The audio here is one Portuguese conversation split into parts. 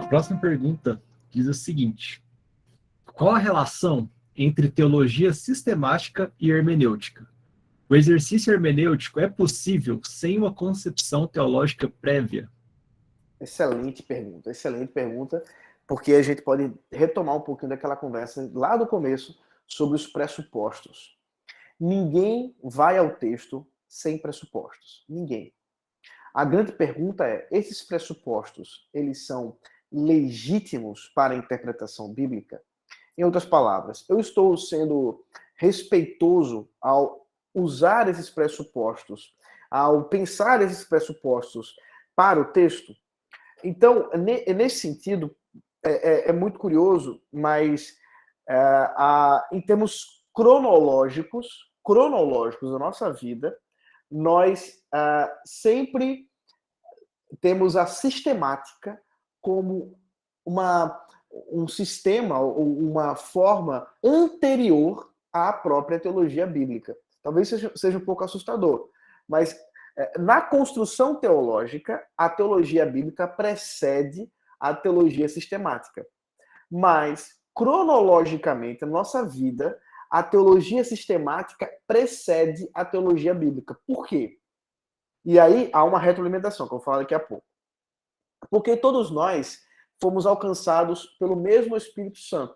próxima pergunta diz o seguinte: qual a relação entre teologia sistemática e hermenêutica? O exercício hermenêutico é possível sem uma concepção teológica prévia? Excelente pergunta, porque a gente pode retomar um pouquinho daquela conversa lá do começo sobre os pressupostos. Ninguém vai ao texto sem pressupostos. Ninguém. A grande pergunta é, esses pressupostos, eles são legítimos para a interpretação bíblica? Em outras palavras, eu estou sendo respeitoso ao usar esses pressupostos, ao pensar esses pressupostos para o texto? Então, nesse sentido, é muito curioso, mas em termos cronológicos da nossa vida, nós sempre temos a sistemática como um sistema ou uma forma anterior à própria teologia bíblica. Talvez seja um pouco assustador, mas na construção teológica, a teologia bíblica precede a teologia sistemática. Mas, cronologicamente, na nossa vida, a teologia sistemática precede a teologia bíblica. Por quê? E aí há uma retroalimentação, que eu vou falar daqui a pouco. Porque todos nós fomos alcançados pelo mesmo Espírito Santo.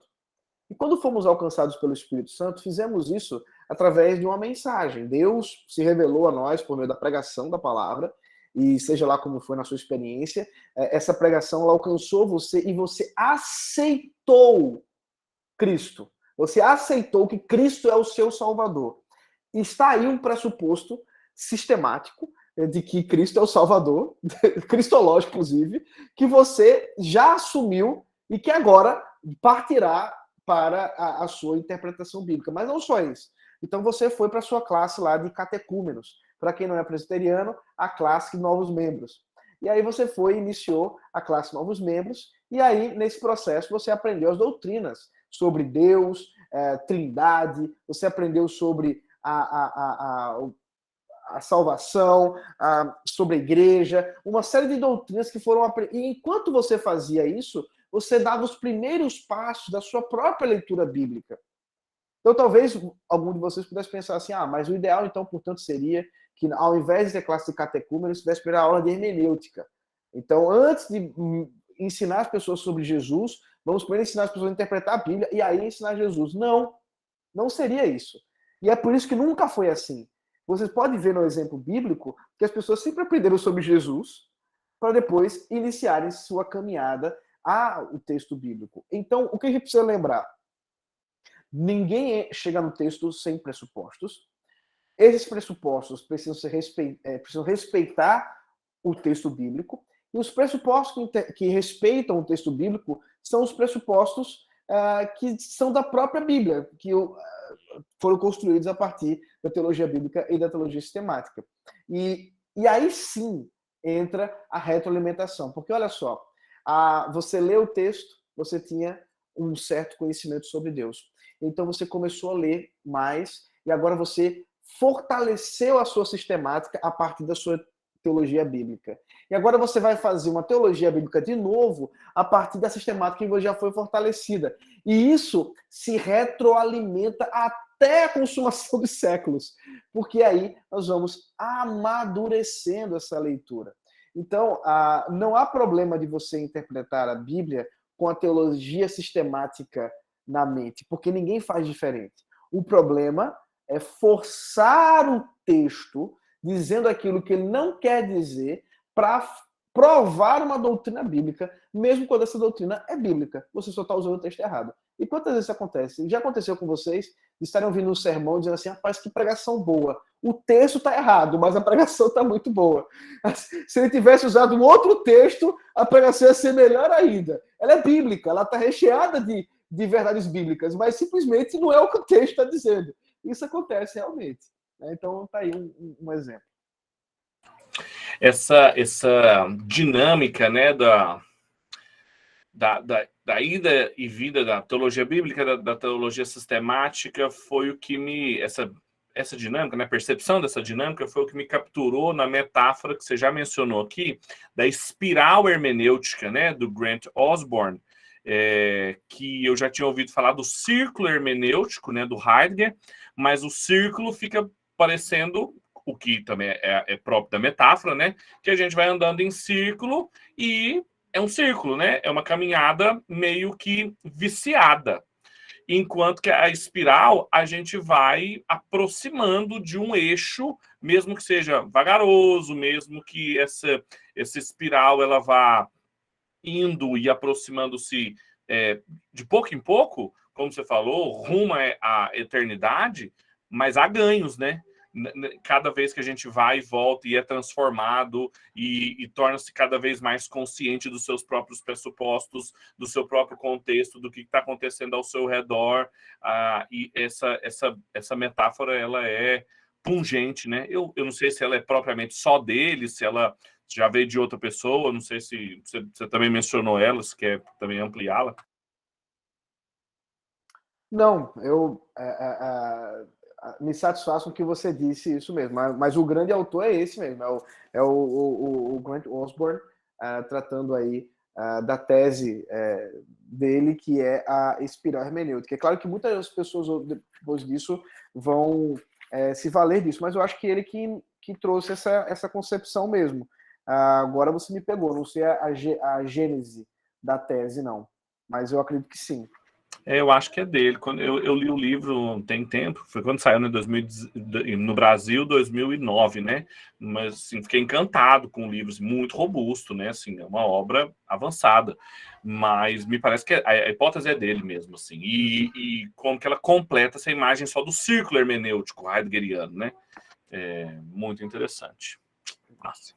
E quando fomos alcançados pelo Espírito Santo, fizemos isso através de uma mensagem. Deus se revelou a nós por meio da pregação da palavra, e seja lá como foi na sua experiência, essa pregação ela alcançou você e você aceitou Cristo. Você aceitou que Cristo é o seu Salvador. E está aí um pressuposto sistemático de que Cristo é o Salvador, cristológico, inclusive, que você já assumiu e que agora partirá para a sua interpretação bíblica. Mas não só isso. Então você foi para a sua classe lá de catecúmenos. Para quem não é presbiteriano, a classe de novos membros. E aí você foi e iniciou a classe novos membros, e aí, nesse processo, você aprendeu as doutrinas sobre Deus, Trindade, você aprendeu sobre a salvação, sobre a igreja, uma série de doutrinas que foram aprendidas. E enquanto você fazia isso, você dava os primeiros passos da sua própria leitura bíblica. Então, talvez algum de vocês pudesse pensar assim, mas o ideal, então, portanto, seria que, ao invés de ter classe de catecúmenos, tivesse primeiro aula de hermenêutica. Então, antes de ensinar as pessoas sobre Jesus, vamos primeiro ensinar as pessoas a interpretar a Bíblia e aí ensinar Jesus. Não, não seria isso. E é por isso que nunca foi assim. Vocês podem ver no exemplo bíblico que as pessoas sempre aprenderam sobre Jesus para depois iniciarem sua caminhada ao texto bíblico. Então, o que a gente precisa lembrar? Ninguém chega no texto sem pressupostos. Esses pressupostos precisam respeitar o texto bíblico. E os pressupostos que respeitam o texto bíblico são os pressupostos que são da própria Bíblia, que foram construídos a partir da teologia bíblica e da teologia sistemática. E aí sim entra a retroalimentação. Porque, olha só, você lê o texto, você tinha um certo conhecimento sobre Deus. Então você começou a ler mais e agora você fortaleceu a sua sistemática a partir da sua teologia bíblica. E agora você vai fazer uma teologia bíblica de novo a partir da sistemática que já foi fortalecida. E isso se retroalimenta até a consumação dos séculos, porque aí nós vamos amadurecendo essa leitura. Então, não há problema de você interpretar a Bíblia com a teologia sistemática na mente, porque ninguém faz diferente. O problema é forçar o texto dizendo aquilo que ele não quer dizer para provar uma doutrina bíblica, mesmo quando essa doutrina é bíblica. Você só está usando o texto errado. E quantas vezes isso acontece? Já aconteceu com vocês de estarem ouvindo um sermão dizendo assim, rapaz, que pregação boa. O texto está errado, mas a pregação está muito boa. Se ele tivesse usado um outro texto, a pregação ia ser melhor ainda. Ela é bíblica, ela está recheada de verdades bíblicas, mas simplesmente não é o que o texto está dizendo. Isso acontece realmente. Então, está aí um exemplo. Essa dinâmica, né, da ida e vinda da teologia bíblica, da teologia sistemática, foi o que essa essa dinâmica, né, a percepção dessa dinâmica foi o que me capturou na metáfora que você já mencionou aqui, da espiral hermenêutica, né, do Grant Osborne, que eu já tinha ouvido falar do círculo hermenêutico, né, do Heidegger, mas o círculo fica parecendo, o que também é próprio da metáfora, né, que a gente vai andando em círculo e é um círculo, né, é uma caminhada meio que viciada. Enquanto que a espiral, a gente vai aproximando de um eixo, mesmo que seja vagaroso, mesmo que essa espiral ela vá indo e aproximando-se de pouco em pouco, como você falou, rumo à eternidade, mas há ganhos, né? Cada vez que a gente vai e volta e é transformado e torna-se cada vez mais consciente dos seus próprios pressupostos, do seu próprio contexto, do que está acontecendo ao seu redor, e essa metáfora ela é pungente, né? Eu não sei se ela é propriamente só dele, se ela já veio de outra pessoa, não sei se você também mencionou ela, se quer também ampliá-la. Não, eu me satisfaço com o que você disse, isso mesmo. Mas o grande autor é esse mesmo, é o Grant Osborne, tratando aí da tese dele, que é a espiral hermenêutica. É claro que muitas pessoas depois disso vão se valer disso, mas eu acho que ele que trouxe essa concepção mesmo. Agora você me pegou, não sei a gênese da tese, não, mas eu acredito que sim. Eu acho que é dele. Quando eu li o livro tem tempo, foi quando saiu, né, no Brasil, 2009, né? Mas assim, fiquei encantado com o livro, assim, muito robusto, né? Assim, é uma obra avançada. Mas me parece que a hipótese é dele mesmo, assim. E como que ela completa essa imagem só do círculo hermenêutico heideggeriano, né? É muito interessante. Nossa.